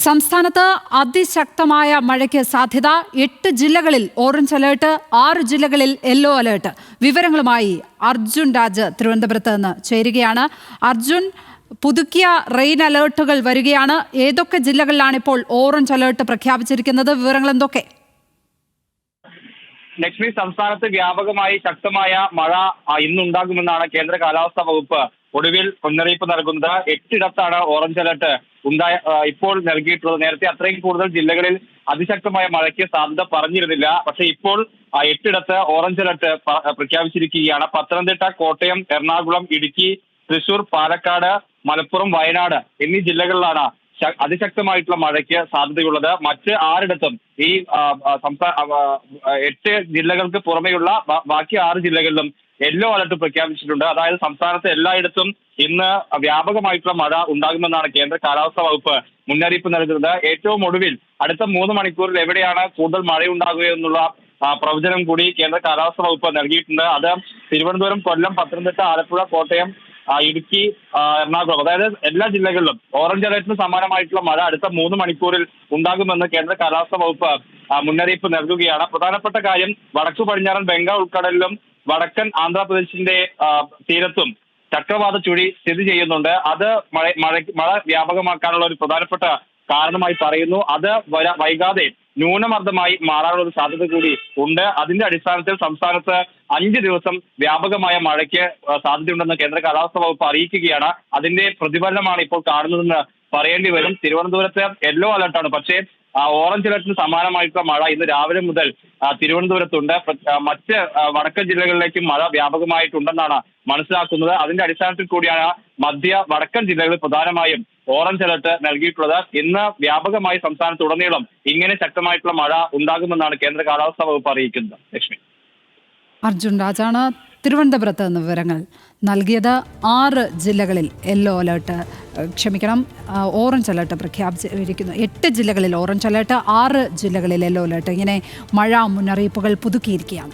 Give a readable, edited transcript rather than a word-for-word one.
സംസ്ഥാനത്ത് അതിശക്തമായ മഴയ്ക്ക് സാധ്യത. 8 ജില്ലകളിൽ ഓറഞ്ച് അലേർട്ട്, 6 ജില്ലകളിൽ യെല്ലോ അലേർട്ട്. വിവരങ്ങളുമായി അർജുൻ രാജ് തിരുവനന്തപുരത്ത് നിന്ന് ചേരുകയാണ്. അർജുൻ, പുതുക്കിയ റെയിൻ അലേർട്ടുകൾ വരികയാണ്. ഏതൊക്കെ ജില്ലകളിലാണ് ഇപ്പോൾ ഓറഞ്ച് അലേർട്ട് പ്രഖ്യാപിച്ചിരിക്കുന്നത്? വിവരങ്ങൾ എന്തൊക്കെ? ലക്ഷ്മി, സംസ്ഥാനത്ത് വ്യാപകമായി ശക്തമായ മഴ ഇന്നുണ്ടാകുമെന്നാണ് കേന്ദ്ര കാലാവസ്ഥാ വകുപ്പ് ഒടുവിൽ മുന്നറിയിപ്പ് നൽകുന്നത്. 8 ഇടത്താണ് ഓറഞ്ച് അലർട്ട് ഇപ്പോൾ നൽകിയിട്ടുള്ളത്. നേരത്തെ അത്രയും കൂടുതൽ ജില്ലകളിൽ അതിശക്തമായ മഴയ്ക്ക് സാധ്യത പറഞ്ഞിരുന്നില്ല. പക്ഷേ ഇപ്പോൾ 8 ഇടത്ത് ഓറഞ്ച് അലർട്ട് പ്രഖ്യാപിച്ചിരിക്കുകയാണ്. പത്തനംതിട്ട, കോട്ടയം, എറണാകുളം, ഇടുക്കി, തൃശൂർ, പാലക്കാട്, മലപ്പുറം, വയനാട് എന്നീ ജില്ലകളിലാണ് അതിശക്തമായിട്ടുള്ള മഴയ്ക്ക് സാധ്യതയുള്ളത്. മറ്റ് 6 ഇടത്തും ഈ 8 ജില്ലകൾക്ക് പുറമെയുള്ള ബാക്കി 6 ജില്ലകളിലും യെല്ലോ അലർട്ട് പ്രഖ്യാപിച്ചിട്ടുണ്ട്. അതായത് സംസ്ഥാനത്ത് എല്ലായിടത്തും ഇന്ന് വ്യാപകമായിട്ടുള്ള മഴ ഉണ്ടാകുമെന്നാണ് കേന്ദ്ര കാലാവസ്ഥാ വകുപ്പ് മുന്നറിയിപ്പ് നൽകുന്നത്. ഏറ്റവും ഒടുവിൽ അടുത്ത 3 മണിക്കൂറിൽ എവിടെയാണ് കൂടുതൽ മഴയുണ്ടാകുകയെന്നുള്ള പ്രവചനം കൂടി കേന്ദ്ര കാലാവസ്ഥാ വകുപ്പ് നൽകിയിട്ടുണ്ട്. അത് തിരുവനന്തപുരം, കൊല്ലം, പത്തനംതിട്ട, ആലപ്പുഴ, കോട്ടയം, ഇടുക്കി, എറണാകുളം, അതായത് എല്ലാ ജില്ലകളിലും ഓറഞ്ച് അലർട്ടിന് സമാനമായിട്ടുള്ള മഴ അടുത്ത 3 മണിക്കൂറിൽ ഉണ്ടാകുമെന്ന് കേന്ദ്ര കാലാവസ്ഥാ വകുപ്പ് മുന്നറിയിപ്പ് നൽകുകയാണ്. പ്രധാനപ്പെട്ട കാര്യം, വടക്കു പടിഞ്ഞാറൻ ബംഗാൾ ഉൾക്കടലിലും വടക്കൻ ആന്ധ്രാപ്രദേശിന്റെ തീരത്തും ചക്രവാത ചുഴി സ്ഥിതി ചെയ്യുന്നുണ്ട്. അത് മഴ വ്യാപകമാക്കാനുള്ള ഒരു പ്രധാനപ്പെട്ട കാരണമായി പറയുന്നു. അത് വൈകാതെ ന്യൂനമർദ്ദമായി മാറാനുള്ള ഒരു സാധ്യത കൂടി ഉണ്ട്. അതിന്റെ അടിസ്ഥാനത്തിൽ സംസ്ഥാനത്ത് 5 ദിവസം വ്യാപകമായ മഴയ്ക്ക് സാധ്യതയുണ്ടെന്ന് കേന്ദ്ര കാലാവസ്ഥാ വകുപ്പ് അറിയിക്കുകയാണ്. അതിന്റെ പ്രതിഫലനമാണ് ഇപ്പോൾ കാണുന്നതെന്ന് പറയേണ്ടി വരും. തിരുവനന്തപുരത്ത് യെല്ലോ അലർട്ടാണ്, പക്ഷേ ഓറഞ്ച് അലർട്ടിന് സമാനമായിട്ടുള്ള മഴ ഇന്ന് രാവിലെ മുതൽ തിരുവനന്തപുരത്തുണ്ട്. മറ്റ് വടക്കൻ ജില്ലകളിലേക്കും മഴ വ്യാപകമായിട്ടുണ്ടെന്നാണ് മനസ്സിലാക്കുന്നത്. അതിന്റെ അടിസ്ഥാനത്തിൽ കൂടിയാണ് മധ്യ വടക്കൻ ജില്ലകളിൽ പ്രധാനമായും ഓറഞ്ച് അലർട്ട് നൽകിയിട്ടുള്ളത്. ഇന്ന് വ്യാപകമായി സംസ്ഥാനത്തുടനീളം ഇങ്ങനെ ശക്തമായിട്ടുള്ള മഴ ഉണ്ടാകുമെന്നാണ് കേന്ദ്ര കാലാവസ്ഥാ വകുപ്പ് അറിയിക്കുന്നത്. ലക്ഷ്മി, അർജുൻ രാജാണ് തിരുവനന്തപുരത്ത് നിന്ന് വിവരങ്ങൾ നൽകിയത്. 6 ജില്ലകളിൽ യെല്ലോ അലേർട്ട്, ഓറഞ്ച് അലേർട്ട് പ്രഖ്യാപിച്ചിരിക്കുന്നു. 8 ജില്ലകളിൽ ഓറഞ്ച് അലേർട്ട്, 6 ജില്ലകളിൽ യെല്ലോ അലേർട്ട്. ഇങ്ങനെ മഴ മുന്നറിയിപ്പുകൾ പുതുക്കിയിരിക്കുകയാണ്.